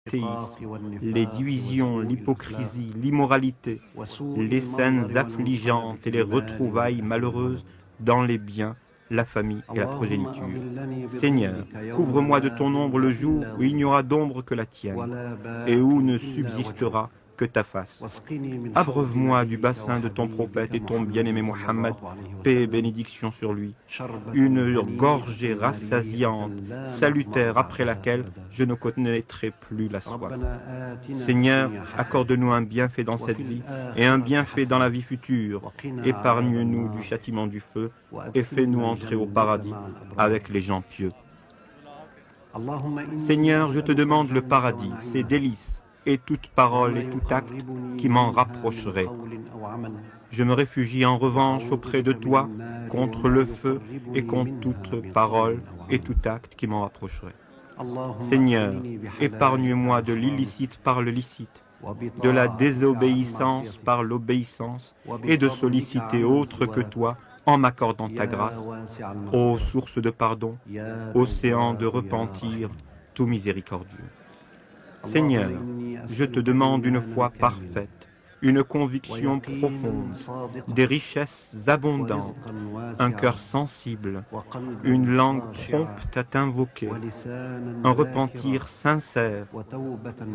polythéisme, les divisions, l'hypocrisie, l'immoralité, les scènes affligeantes et les retrouvailles malheureuses dans les biens, la famille et la progéniture. Seigneur, couvre-moi de ton ombre le jour où il n'y aura d'ombre que la tienne, et où ne subsistera que ta face. Abreuve-moi du bassin de ton prophète et ton bien-aimé Mohammed, paix et bénédiction sur lui, une gorgée rassasiante, salutaire, après laquelle je ne connaîtrai plus la soif. Seigneur, accorde-nous un bienfait dans cette vie et un bienfait dans la vie future. Épargne-nous du châtiment du feu et fais-nous entrer au paradis avec les gens pieux. Seigneur, je te demande le paradis, ses délices, et toute parole et tout acte qui m'en rapprocherait. Je me réfugie en revanche auprès de toi contre le feu et contre toute parole et tout acte qui m'en rapprocherait. Seigneur, épargne-moi de l'illicite par le licite, de la désobéissance par l'obéissance et de solliciter autre que toi en m'accordant ta grâce, ô source de pardon, océan de repentir, tout miséricordieux. Seigneur, je te demande une foi parfaite, une conviction profonde, des richesses abondantes, un cœur sensible, une langue prompte à t'invoquer, un repentir sincère,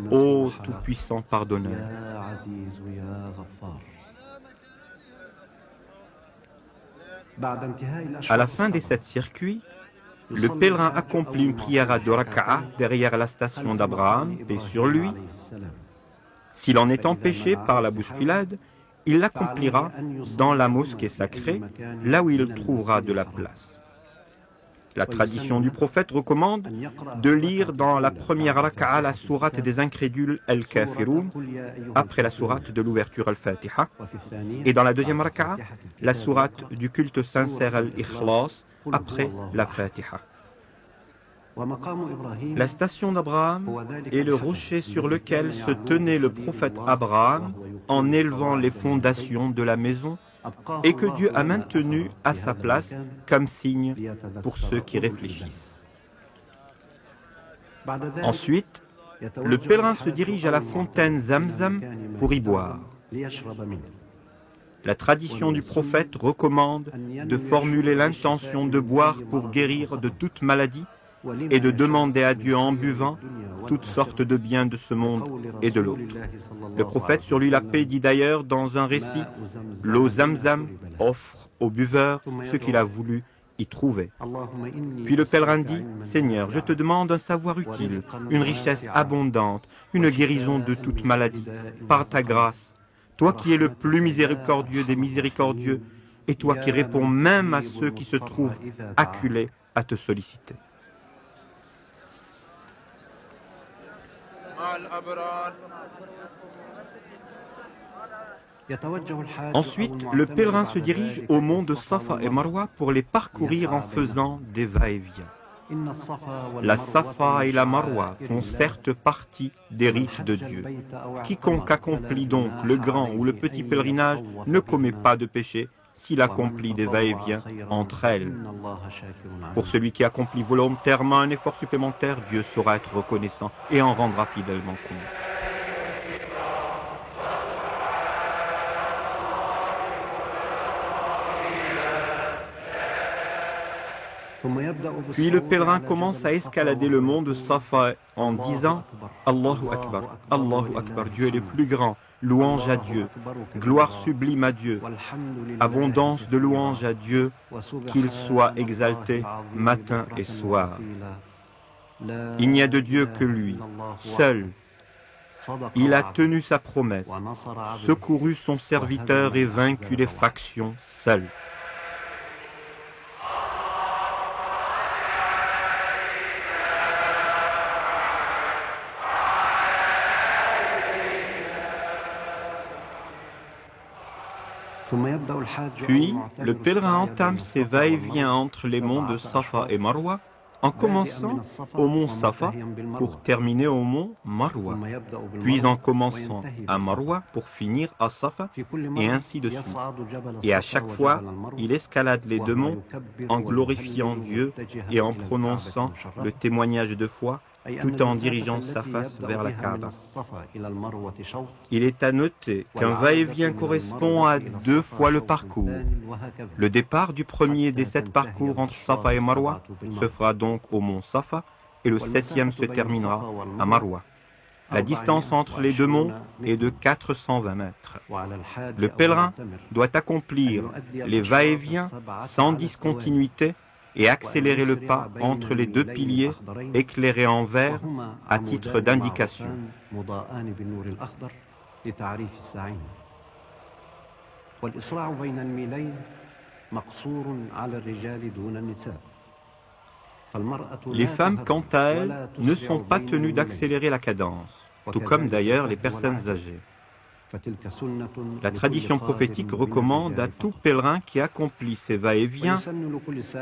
ô tout-puissant pardonneur. À la fin des 7 circuits, le pèlerin accomplit une prière à 2 raka'a derrière la station d'Abraham, paix sur lui. S'il en est empêché par la bousculade, il l'accomplira dans la mosquée sacrée, là où il trouvera de la place. La tradition du prophète recommande de lire dans la première raka'a la sourate des incrédules Al-Kafirun, après la sourate de l'ouverture Al-Fatiha, et dans la deuxième raka'a, la sourate du culte sincère Al-Ikhlas, après la Fatiha. La station d'Abraham est le rocher sur lequel se tenait le prophète Abraham en élevant les fondations de la maison et que Dieu a maintenu à sa place comme signe pour ceux qui réfléchissent. Ensuite, le pèlerin se dirige à la fontaine Zamzam pour y boire. La tradition du prophète recommande de formuler l'intention de boire pour guérir de toute maladie et de demander à Dieu en buvant toutes sortes de biens de ce monde et de l'autre. Le prophète, sur lui la paix, dit d'ailleurs dans un récit, « L'eau Zamzam offre au buveur ce qu'il a voulu y trouver. » Puis le pèlerin dit, « Seigneur, je te demande un savoir utile, une richesse abondante, une guérison de toute maladie, par ta grâce, toi qui es le plus miséricordieux des miséricordieux, et toi qui réponds même à ceux qui se trouvent acculés à te solliciter. » Ensuite, le pèlerin se dirige aux monts de Safa et Marwa pour les parcourir en faisant des va-et-vient. La Safa et la Marwa font certes partie des rites de Dieu. Quiconque accomplit donc le grand ou le petit pèlerinage ne commet pas de péché s'il accomplit des va-et-vient entre elles. Pour celui qui accomplit volontairement un effort supplémentaire, Dieu saura être reconnaissant et en rendra fidèlement compte. Puis le pèlerin commence à escalader le mont de Safa en disant « Allahu Akbar, Allahu Akbar, Dieu est le plus grand, louange à Dieu, gloire sublime à Dieu, abondance de louange à Dieu, qu'il soit exalté matin et soir. Il n'y a de Dieu que lui, seul. Il a tenu sa promesse, secouru son serviteur et vaincu les factions seul. » Puis, le pèlerin entame ses va-et-vient entre les monts de Safa et Marwa, en commençant au mont Safa pour terminer au mont Marwa, puis en commençant à Marwa pour finir à Safa, et ainsi de suite. Et à chaque fois, il escalade les deux monts en glorifiant Dieu et en prononçant le témoignage de foi tout en dirigeant sa face vers la Kaaba. Il est à noter qu'un va-et-vient correspond à 2 fois le parcours. Le départ du premier des 7 parcours entre Safa et Marwa se fera donc au mont Safa et le 7e se terminera à Marwa. La distance entre les 2 monts est de 420 mètres. Le pèlerin doit accomplir les va-et-vient sans discontinuité et accélérer le pas entre les 2 piliers éclairés en vert à titre d'indication. Les femmes, quant à elles, ne sont pas tenues d'accélérer la cadence, tout comme d'ailleurs les personnes âgées. La tradition prophétique recommande à tout pèlerin qui accomplit ses va-et-vient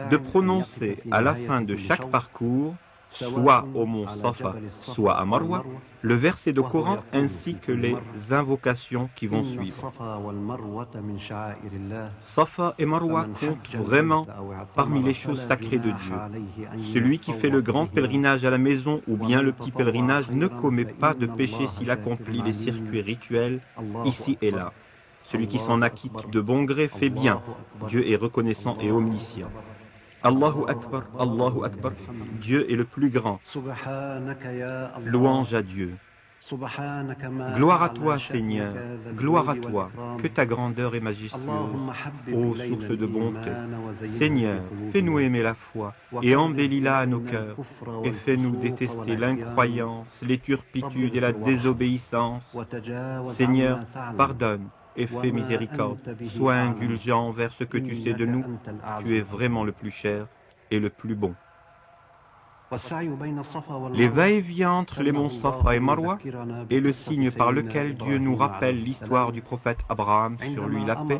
de prononcer à la fin de chaque parcours, soit au mont Safa, soit à Marwa, le verset de Coran ainsi que les invocations qui vont suivre. Safa et Marwa comptent vraiment parmi les choses sacrées de Dieu. Celui qui fait le grand pèlerinage à la maison ou bien le petit pèlerinage ne commet pas de péché s'il accomplit les circuits rituels ici et là. Celui qui s'en acquitte de bon gré fait bien. Dieu est reconnaissant et omniscient. Allahu Akbar, Dieu est le plus grand. Louange à Dieu. Gloire à toi, Seigneur, gloire à toi, que ta grandeur est majestueuse, ô source de bonté. Seigneur, fais-nous aimer la foi et embellis-la à nos cœurs, et fais-nous détester l'incroyance, les turpitudes et la désobéissance. Seigneur, pardonne et fais miséricorde, sois indulgent envers ce que tu sais de nous, tu es vraiment le plus cher et le plus bon. Les va-et-vient entre les monts Safa et Marwa est le signe par lequel Dieu nous rappelle l'histoire du prophète Abraham, sur lui la paix,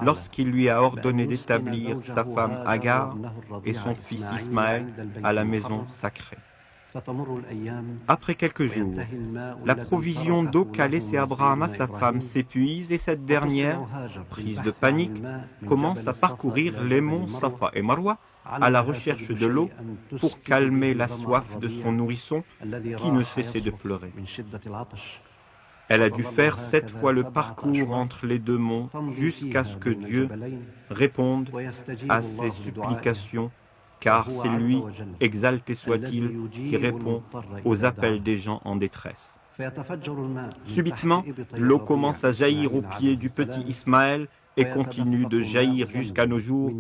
lorsqu'il lui a ordonné d'établir sa femme Agar et son fils Ismaël à la maison sacrée. Après quelques jours, la provision d'eau qu'a laissée Abraham à sa femme s'épuise et cette dernière, prise de panique, commence à parcourir les monts Safa et Marwa à la recherche de l'eau pour calmer la soif de son nourrisson qui ne cessait de pleurer. Elle a dû faire 7 fois le parcours entre les 2 monts jusqu'à ce que Dieu réponde à ses supplications, car c'est lui, exalté soit-il, qui répond aux appels des gens en détresse. Subitement, l'eau commence à jaillir au pied du petit Ismaël et continue de jaillir jusqu'à nos jours,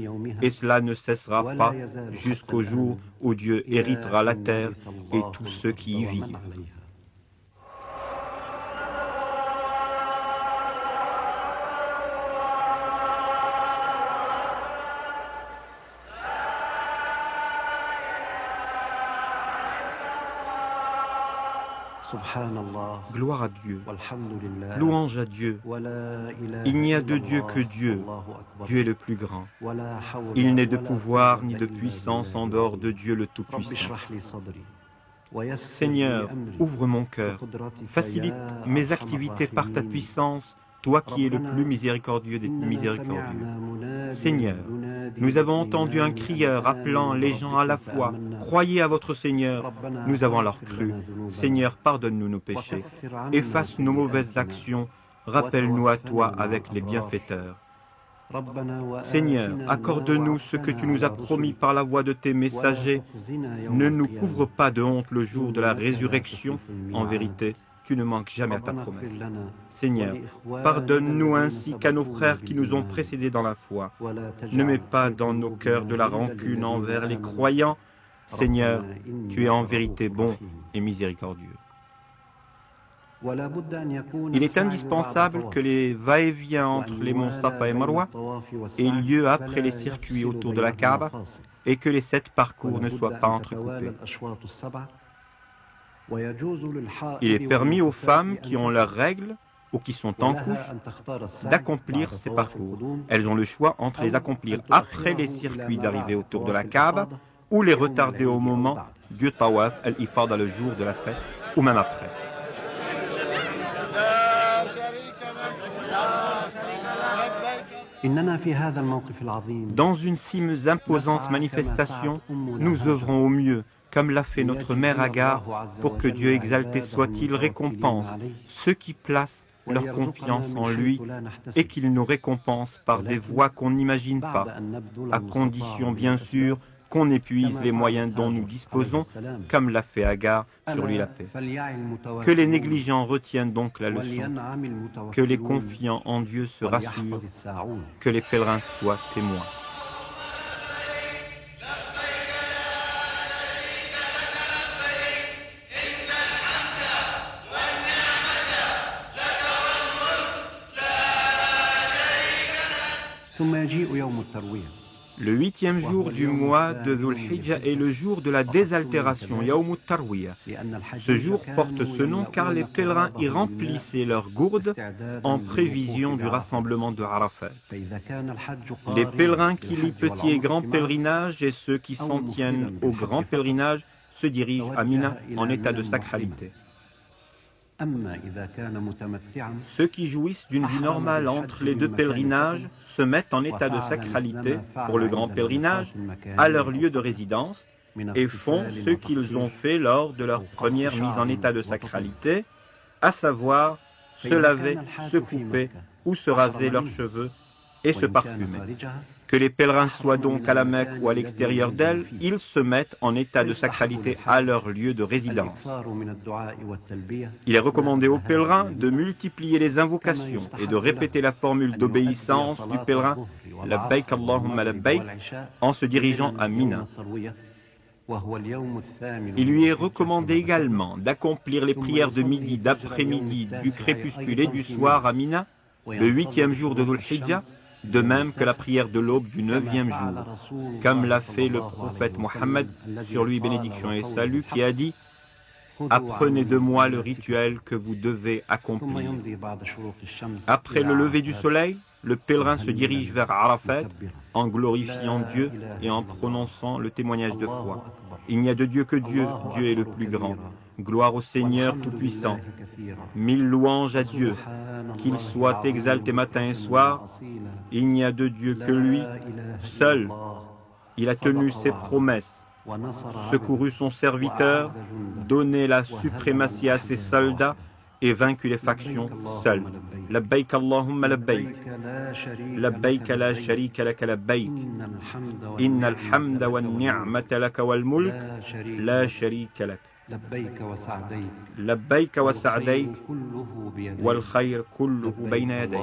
et cela ne cessera pas jusqu'au jour où Dieu héritera la terre et tous ceux qui y vivent. Gloire à Dieu, louange à Dieu. Il n'y a de Dieu que Dieu. Dieu est le plus grand. Il n'est de pouvoir ni de puissance en dehors de Dieu le Tout-Puissant. Seigneur, ouvre mon cœur, facilite mes activités par ta puissance, toi qui es le plus miséricordieux des miséricordieux. Seigneur, nous avons entendu un crieur appelant les gens à la foi. Croyez à votre Seigneur. Nous avons alors cru. Seigneur, pardonne-nous nos péchés. Efface nos mauvaises actions. Rappelle-nous à toi avec les bienfaiteurs. Seigneur, accorde-nous ce que tu nous as promis par la voix de tes messagers. Ne nous couvre pas de honte le jour de la résurrection. En vérité, tu ne manques jamais à ta promesse. Seigneur, pardonne-nous ainsi qu'à nos frères qui nous ont précédés dans la foi. Ne mets pas dans nos cœurs de la rancune envers les croyants. Seigneur, tu es en vérité bon et miséricordieux. Il est indispensable que les va-et-vient entre les monts Safa et Marwa aient lieu après les circuits autour de la Kaaba et que les 7 parcours ne soient pas entrecoupés. Il est permis aux femmes qui ont leurs règles ou qui sont en couche d'accomplir ces parcours. Elles ont le choix entre les accomplir après les circuits d'arrivée autour de la Kaaba ou les retarder au moment du Tawaf al-Ifada le jour de la fête ou même après. Dans une si imposante manifestation, nous œuvrons au mieux comme l'a fait notre mère Agar, pour que Dieu exalté soit-il récompense ceux qui placent leur confiance en lui et qu'il nous récompense par des voies qu'on n'imagine pas, à condition bien sûr qu'on épuise les moyens dont nous disposons, comme l'a fait Agar, sur lui la paix. Que les négligents retiennent donc la leçon, que les confiants en Dieu se rassurent, que les pèlerins soient témoins. Le 8e jour du mois de Dhul Hijjah est le jour de la désaltération, Yawm al-Tarwiyah. Ce jour porte ce nom car les pèlerins y remplissaient leurs gourdes en prévision du rassemblement de Arafat. Les pèlerins qui lient petit et grand pèlerinage et ceux qui s'en tiennent au grand pèlerinage se dirigent à Mina en état de sacralité. Ceux qui jouissent d'une vie normale entre les deux pèlerinages se mettent en état de sacralité pour le grand pèlerinage à leur lieu de résidence et font ce qu'ils ont fait lors de leur première mise en état de sacralité, à savoir se laver, se couper ou se raser leurs cheveux et se parfumer. Que les pèlerins soient donc à la Mecque ou à l'extérieur d'elle, ils se mettent en état de sacralité à leur lieu de résidence. Il est recommandé aux pèlerins de multiplier les invocations et de répéter la formule d'obéissance du pèlerin « Labbaik Allahumma labbaik » en se dirigeant à Mina. Il lui est recommandé également d'accomplir les prières de midi, d'après-midi, du crépuscule et du soir à Mina, le 8e jour de Dhul Hijjah, de même que la prière de l'aube du 9e jour, comme l'a fait le prophète Mohammed, sur lui bénédiction et salut, qui a dit « Apprenez de moi le rituel que vous devez accomplir. » Après le lever du soleil, le pèlerin se dirige vers Arafat en glorifiant Dieu et en prononçant le témoignage de foi. Il n'y a de Dieu que Dieu, Dieu est le plus grand. Gloire au Seigneur Tout-Puissant. 1000 louanges à Dieu, qu'il soit exalté matin et soir. Il n'y a de Dieu que lui, seul. Il a tenu ses promesses, secouru son serviteur, donné la suprématie à ses soldats et vaincu les factions seul. Labbaik Allahumma labbaik. Labbaik la sharika laka labbaik. Innal hamda wan ni'mata laka wal mulk la sharika lak. لبيك وسعديك والخير كله بين يديك.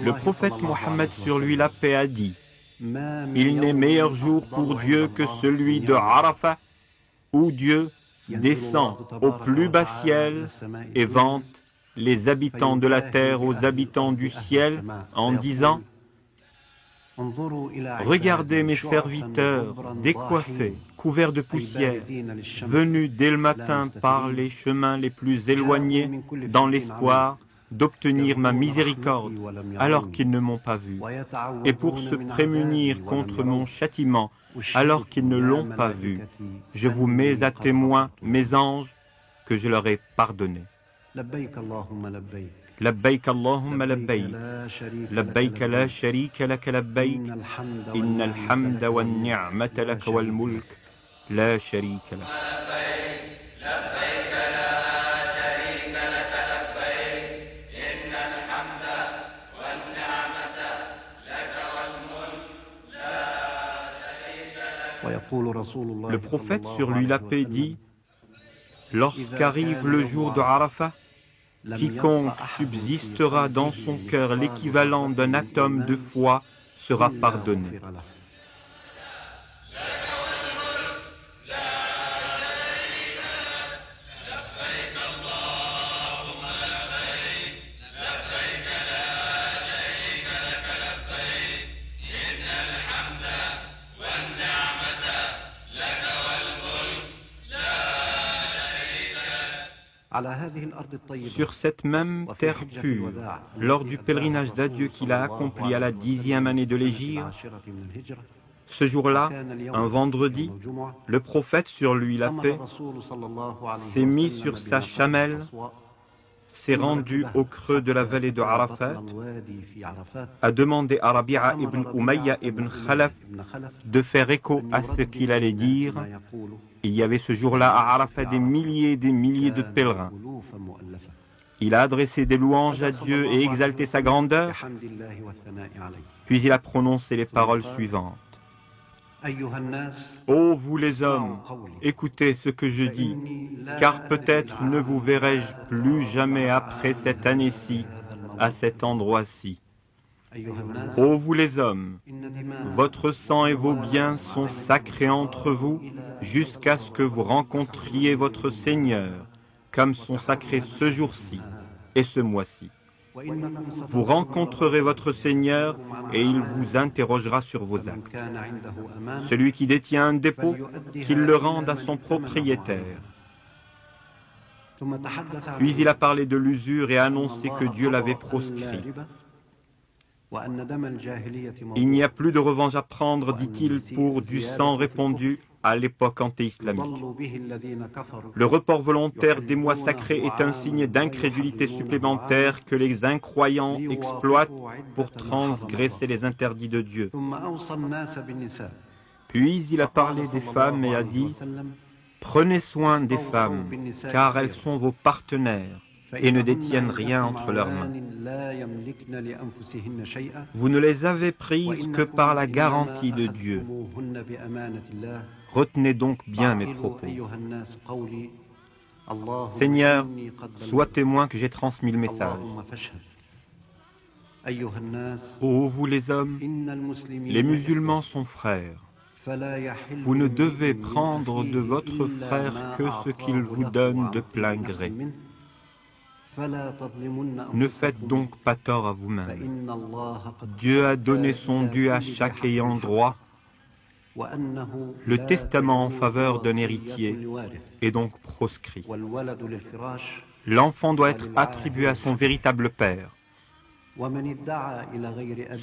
Le prophète Mohammed sur lui la paix a dit « Il n'est meilleur jour pour Dieu que celui de Arafat où Dieu descend au plus bas ciel et vante les habitants de la terre aux habitants du ciel en disant « Regardez mes serviteurs décoiffés, couverts de poussière, venus dès le matin par les chemins les plus éloignés dans l'espoir d'obtenir ma miséricorde alors qu'ils ne m'ont pas vu, et pour se prémunir contre mon châtiment alors qu'ils ne l'ont pas vu. Je vous mets à témoin, mes anges, que je leur ai pardonné. Labbaik Allahumma labbaik. Labbaik la sharika laka labbaik. Innal hamda wan ni'mata laka wal mulk la sharika lak. Le prophète sur lui la paix dit « Lorsqu'arrive le jour de Arafat, quiconque subsistera dans son cœur l'équivalent d'un atome de foi sera pardonné. » Sur cette même terre pure, lors du pèlerinage d'adieu qu'il a accompli à la 10e année de l'Hégire, Ce jour-là, un vendredi, le prophète, sur lui la paix, s'est mis sur sa chamelle, s'est rendu au creux de la vallée de Arafat, a demandé à Rabi'a ibn Umayya ibn Khalaf de faire écho à ce qu'il allait dire. Il y avait ce jour-là à Arafat des milliers de pèlerins. Il a adressé des louanges à Dieu et exalté sa grandeur, puis il a prononcé les paroles suivantes. Ô vous les hommes, écoutez ce que je dis, car peut-être ne vous verrai-je plus jamais après cette année-ci, à cet endroit-ci. Ô vous les hommes, votre sang et vos biens sont sacrés entre vous, jusqu'à ce que vous rencontriez votre Seigneur, comme sont sacrés ce jour-ci et ce mois-ci. Vous rencontrerez votre Seigneur et il vous interrogera sur vos actes. Celui qui détient un dépôt, qu'il le rende à son propriétaire. Puis il a parlé de l'usure et a annoncé que Dieu l'avait proscrit. Il n'y a plus de revanche à prendre, dit-il, pour du sang répandu à l'époque anté-islamique. Le report volontaire des mois sacrés est un signe d'incrédulité supplémentaire que les incroyants exploitent pour transgresser les interdits de Dieu. Puis il a parlé des femmes et a dit « Prenez soin des femmes, car elles sont vos partenaires et ne détiennent rien entre leurs mains. Vous ne les avez prises que par la garantie de Dieu. Retenez donc bien mes propos. Seigneur, sois témoin que j'ai transmis le message. Ô vous les hommes, les musulmans sont frères. Vous ne devez prendre de votre frère que ce qu'il vous donne de plein gré. Ne faites donc pas tort à vous-même. Dieu a donné son dû à chaque ayant droit. Le testament en faveur d'un héritier est donc proscrit. L'enfant doit être attribué à son véritable père.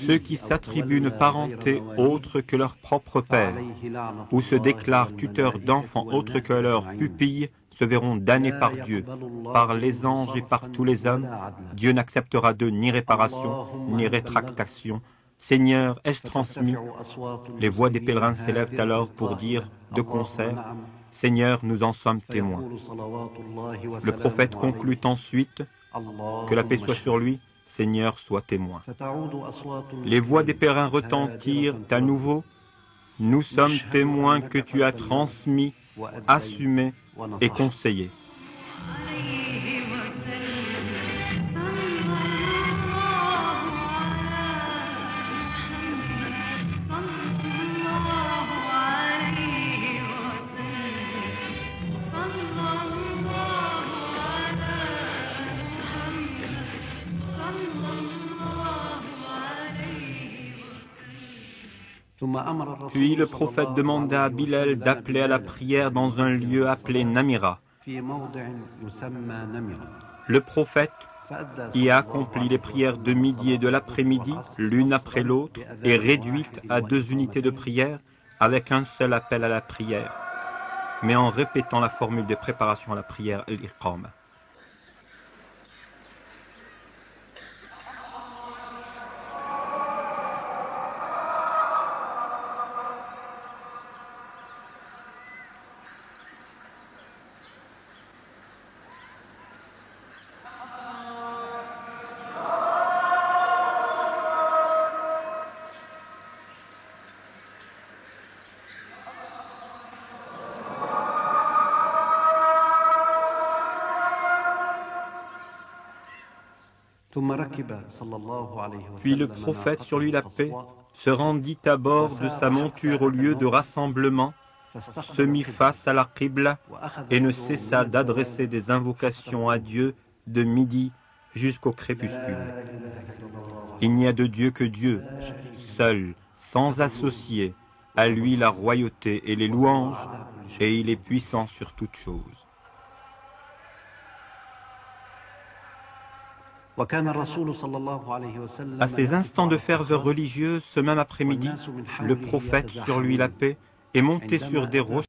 Ceux qui s'attribuent une parenté autre que leur propre père ou se déclarent tuteurs d'enfants autres que leurs pupilles se verront damnés par Dieu, par les anges et par tous les hommes. Dieu n'acceptera d'eux ni réparation, ni rétractation. Seigneur, ai-je transmis? Les voix des pèlerins s'élèvent alors pour dire de concert, Seigneur, nous en sommes témoins. Le prophète conclut ensuite, que la paix soit sur lui, Seigneur, sois témoin. Les voix des pèlerins retentirent à nouveau, nous sommes témoins que tu as transmis, assumé et conseillé. Puis le prophète demanda à Bilal d'appeler à la prière dans un lieu appelé Namira. Le prophète y a accompli les prières de midi et de l'après-midi, l'une après l'autre, et réduites à 2 unités de prière, avec un seul appel à la prière, mais en répétant la formule de préparation à la prière, al-Iqama. Puis le prophète, sur lui la paix, se rendit à bord de sa monture au lieu de rassemblement, se mit face à la Qibla et ne cessa d'adresser des invocations à Dieu de midi jusqu'au crépuscule. Il n'y a de Dieu que Dieu, seul, sans associé, à lui la royauté et les louanges, et il est puissant sur toutes choses. À ces instants de ferveur religieuse, ce même après-midi, le prophète, sur lui la paix, est monté sur des rochers